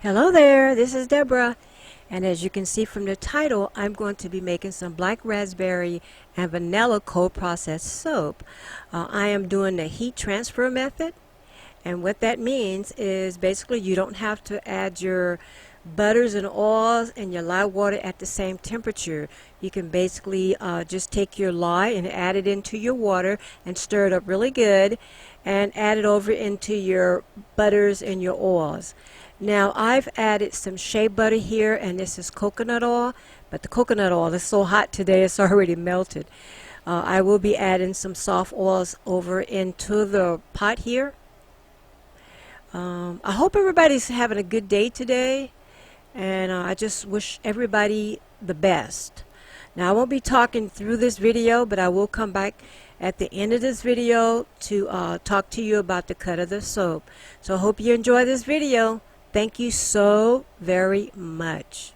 Hello there, this is Deborah, and as you can see from the title, I'm going to be making some black raspberry and vanilla cold processed soap. I am doing the heat transfer method, and what that means is basically you don't have to add your butters and oils and your lye water at the same temperature. You can basically just take your lye and add it into your water and stir it up really good and add it over into your butters and your oils. Now I've added some shea butter here, and this is coconut oil, but the coconut oil is so hot today it's already melted. I will be adding some soft oils over into the pot here. I hope everybody's having a good day today, and I just wish everybody the best. Now I won't be talking through this video, but I will come back at the end of this video to talk to you about the cut of the soap. So I hope you enjoy this video. Thank you so very much.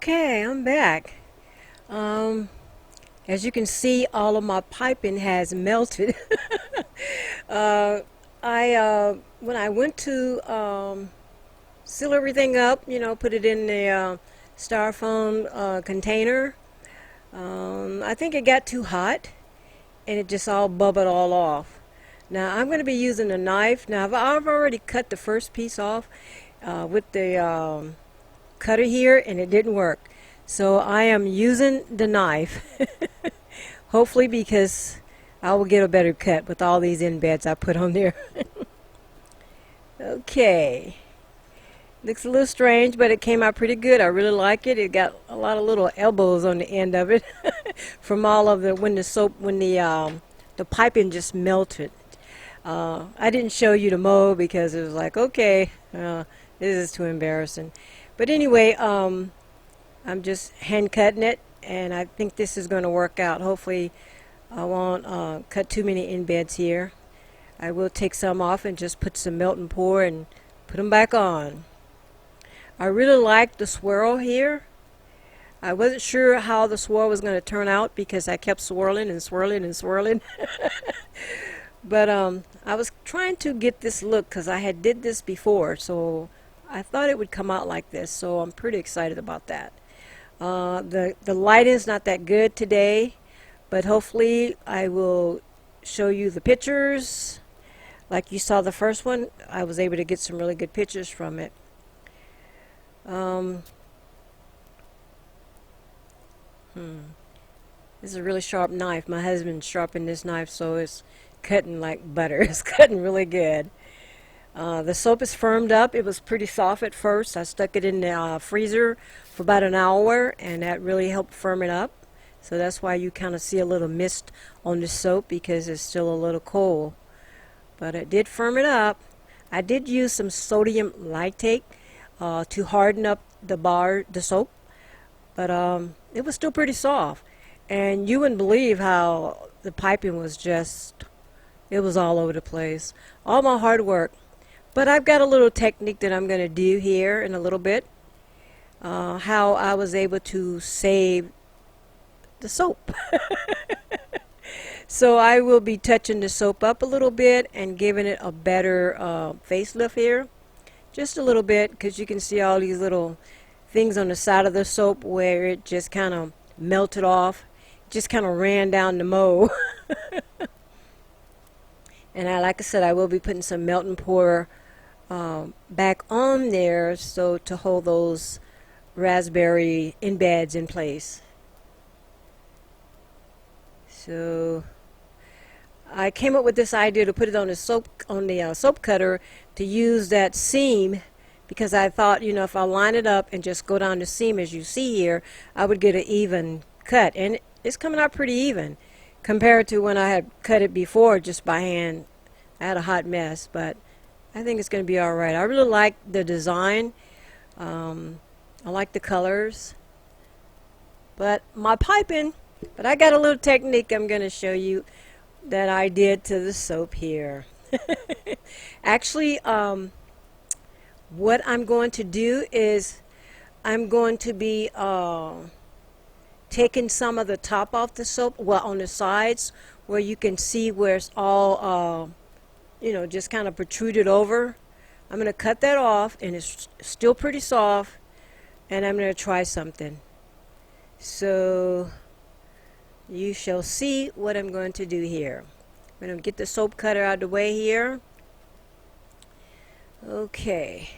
Okay, I'm back. As you can see, all of my piping has melted. uh, when I went to seal everything up, put it in the styrofoam container, I think it got too hot and it just all bubbled all off. Now I'm going to be using a knife. Now I've already cut the first piece off with the cutter here, and it didn't work. So I am using the knife, hopefully, because I will get a better cut with all these embeds I put on there. Okay, looks a little strange, but it came out pretty good. I really like it. It got a lot of little elbows on the end of it from all of the when the piping just melted. I didn't show you the mold because it was like, okay, this is too embarrassing. But anyway, I'm just hand cutting it, and I think this is going to work out. Hopefully I won't cut too many embeds here. I will take some off and just put some melt and pour and put them back on. I really like the swirl here. I wasn't sure how the swirl was going to turn out because I kept swirling and swirling and swirling. But I was trying to get this look because I had did this before, so I thought it would come out like this. So I'm pretty excited about that. The lighting is not that good today, but hopefully I will show you the pictures. Like you saw the first one, I was able to get some really good pictures from it. This is a really sharp knife. My husband sharpened this knife, so it's cutting like butter. It's cutting really good. The soap is firmed up. It was pretty soft at first. I stuck it in the freezer for about an hour, and that really helped firm it up. So that's why you kind of see a little mist on the soap, because it's still a little cold. But it did firm it up. I did use some sodium lactate to harden up the soap, but it was still pretty soft. And you wouldn't believe how the piping was it was all over the place. All my hard work. But I've got a little technique that I'm going to do here in a little bit. How I was able to save the soap. So I will be touching the soap up a little bit and giving it a better facelift here. Just a little bit, because you can see all these little things on the side of the soap where it just kind of melted off. Just kind of ran down the mold. And like I said, I will be putting some melt and pour back on there, so to hold those raspberry embeds in place. So I came up with this idea to put it on the soap cutter, to use that seam, because I thought, if I line it up and just go down the seam as you see here, I would get an even cut, and it's coming out pretty even compared to when I had cut it before just by hand. I had a hot mess, but I think it's going to be all right. I really like the design. I like the colors, but I got a little technique I'm going to show you that I did to the soap here. Actually, what I'm going to do is I'm going to be taking some of the top off the soap, on the sides where you can see where it's all just kind of protruded over. I'm going to cut that off, and it's still pretty soft, and I'm going to try something. So you shall see what I'm going to do here. I'm going to get the soap cutter out of the way here. Okay,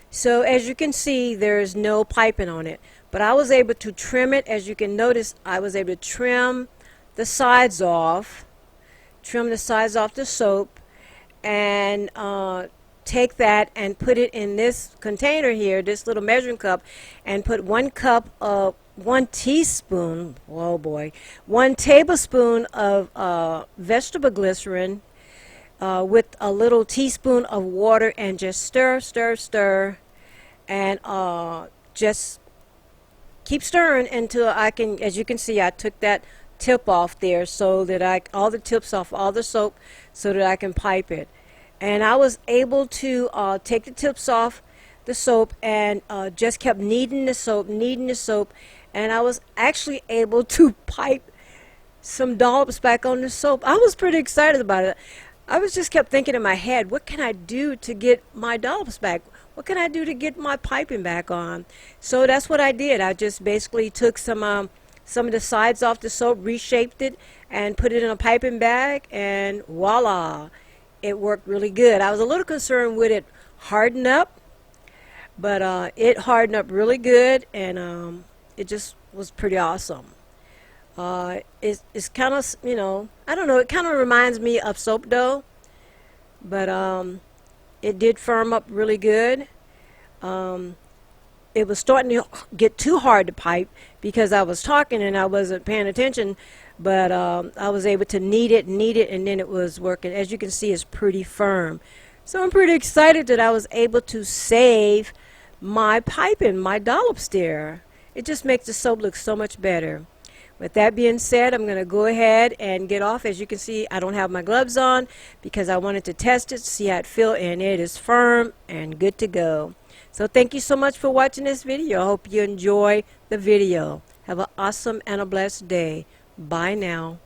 so as you can see, there's no piping on it, but I was able to trim it. As you can notice, I was able to trim the sides off the soap, and take that and put it in this container here, this little measuring cup, and put 1 tablespoon of vegetable glycerin with a little teaspoon of water, and just stir, and just keep stirring until I can, as you can see, I took that tip off there, so that all the tips off all the soap, so that I can pipe it. And I was able to take the tips off the soap and just kept kneading the soap, and I was actually able to pipe some dollops back on the soap. I was pretty excited about it. I was just kept thinking in my head, what can I do to get my dollops back? What can I do to get my piping back on? So that's what I did. I just basically took some of the sides off the soap, reshaped it, and put it in a piping bag, and voila, it worked really good. I was a little concerned with it harden up, but it hardened up really good, and it just was pretty awesome. It's kind of, I don't know, it kind of reminds me of soap dough, but it did firm up really good. It was starting to get too hard to pipe because I was talking and I wasn't paying attention, but I was able to knead it, and then it was working. As you can see, it's pretty firm. So I'm pretty excited that I was able to save my piping, my dollops there. It just makes the soap look so much better. With that being said, I'm going to go ahead and get off. As you can see, I don't have my gloves on because I wanted to test it, see how it feels, and it is firm and good to go. So thank you so much for watching this video. I hope you enjoy the video. Have an awesome and a blessed day. Bye now.